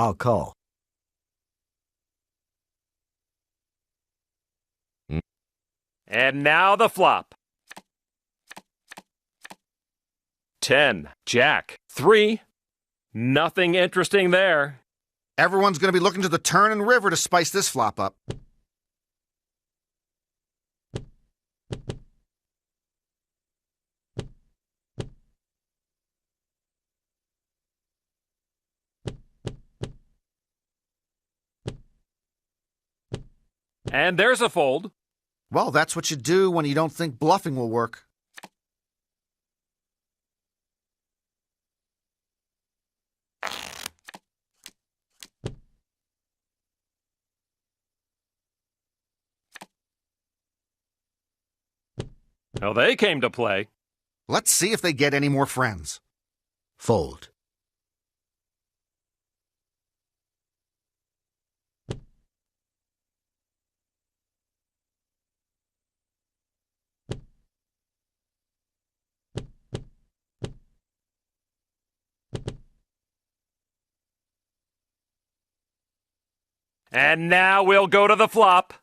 I'll call. And now the flop. 10, Jack, 3. Nothing interesting there. Everyone's going to be looking to the turn and river to spice this flop up. And there's a fold. Well, that's what you do when you don't think bluffing will work. Well, they came to play. Let's see if they get any more friends. Fold. And now we'll go to the flop.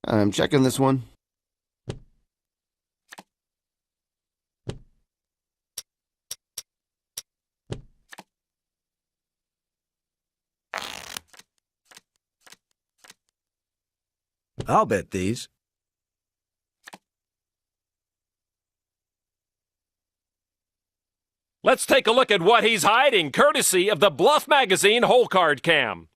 I'm checking this one. I'll bet these. Let's take a look at what he's hiding, courtesy of the Bluff Magazine Hole Card Cam.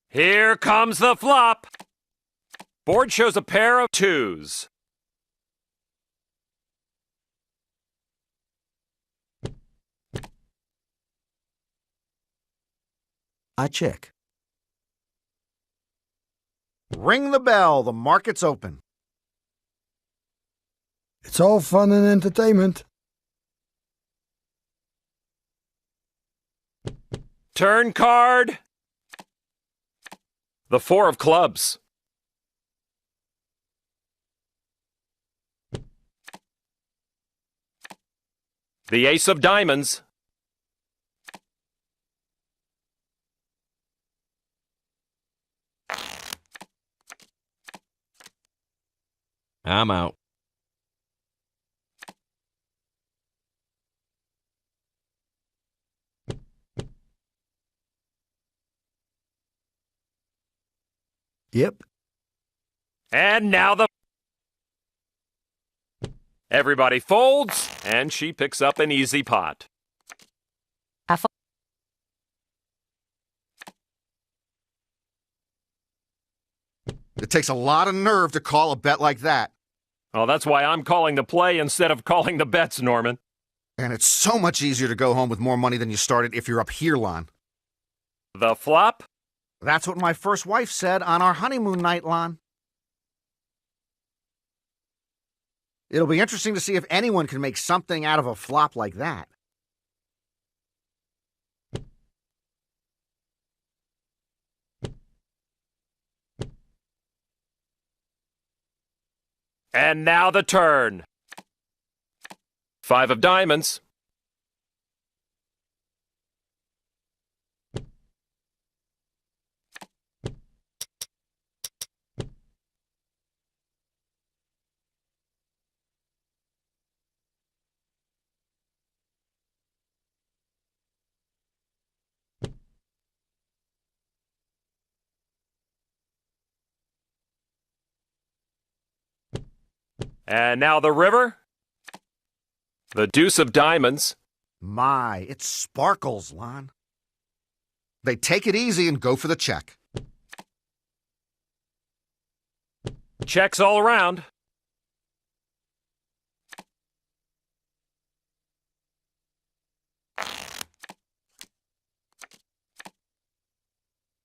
Here comes the flop. Board shows a pair of 2s. I check. Ring the bell. The market's open. It's all fun and entertainment. Turn card. The 4 of clubs. The ace of diamonds. I'm out. Yep. And now the... Everybody folds, and she picks up an easy pot. It takes a lot of nerve to call a bet like that. Oh, that's why I'm calling the play instead of calling the bets, Norman. And it's so much easier to go home with more money than you started if you're up here, Lon. The flop? That's what my first wife said on our honeymoon night, Lon. It'll be interesting to see if anyone can make something out of a flop like that. And now the turn. 5 of diamonds. And now the river. The deuce of diamonds. My, it sparkles, Lon. They take it easy and go for the check. Checks all around.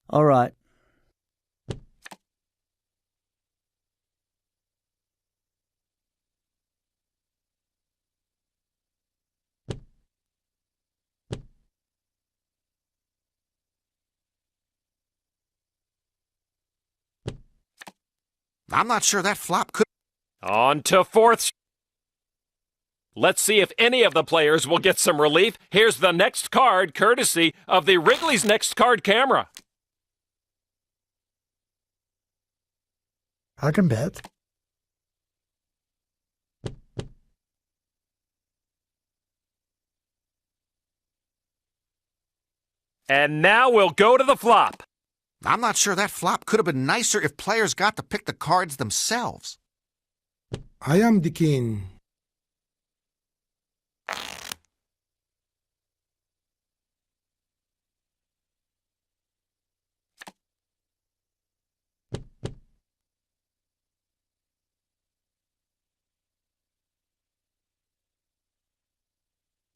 All right. I'm not sure that flop could... On to fourth. Let's see if any of the players will get some relief. Here's the next card, courtesy of the Wrigley's Next Card camera. I can bet. And now we'll go to the flop. I'm not sure that flop could have been nicer if players got to pick the cards themselves. I am the king.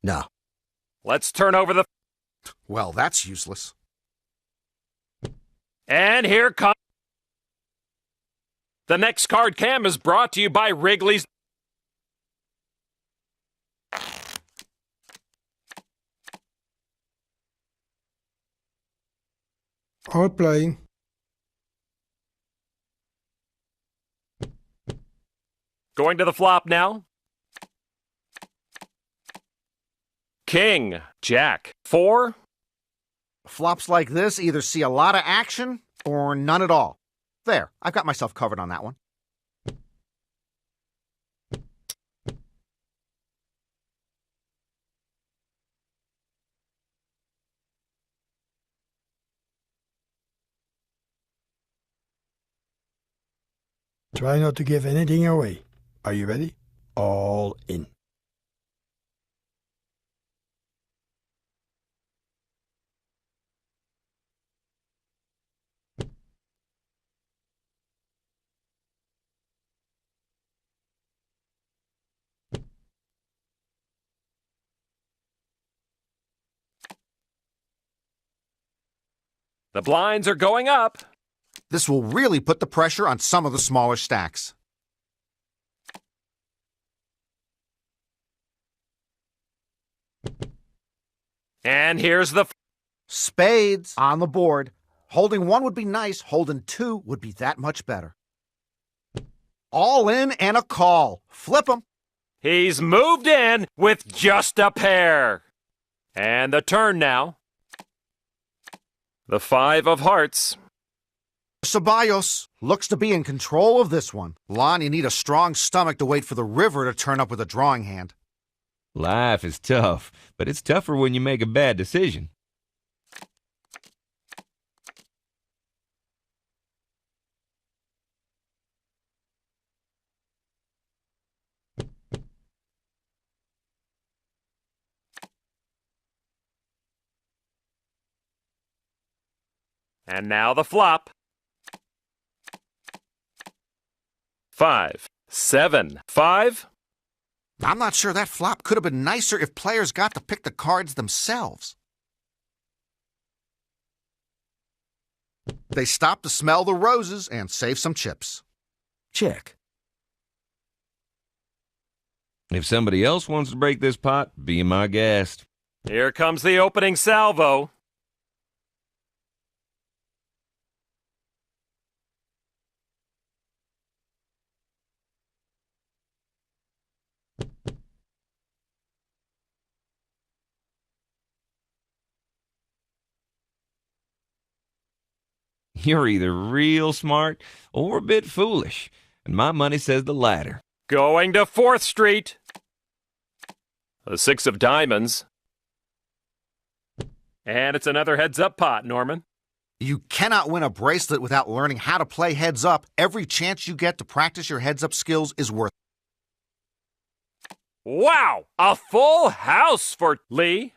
No. Let's turn over the... Well, that's useless. And here comes... The next card cam is brought to you by Wrigley's... All playing. Going to the flop now. King, Jack, 4. Flops like this either see a lot of action or none at all. There, I've got myself covered on that one. Try not to give anything away. Are you ready? All in. The blinds are going up. This will really put the pressure on some of the smaller stacks. And here's the... Spades on the board. Holding one would be nice. Holding two would be that much better. All in and a call. Flip 'em. He's moved in with just a pair. And the turn now. The 5 of hearts. Ceballos looks to be in control of this one. Lon, you need a strong stomach to wait for the river to turn up with a drawing hand. Life is tough, but it's tougher when you make a bad decision. And now the flop. 5, 7, 5. I'm not sure that flop could have been nicer if players got to pick the cards themselves. They stop to smell the roses and save some chips. Check. If somebody else wants to break this pot, be my guest. Here comes the opening salvo. You're either real smart or a bit foolish, and my money says the latter. Going to 4th Street. The 6 of diamonds. And it's another heads-up pot, Norman. You cannot win a bracelet without learning how to play heads up. Every chance you get to practice your heads up skills is worth it. Wow! A full house for Lee.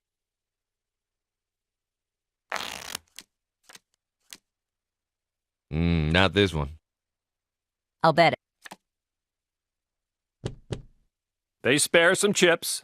Not this one. I'll bet it. They spare some chips.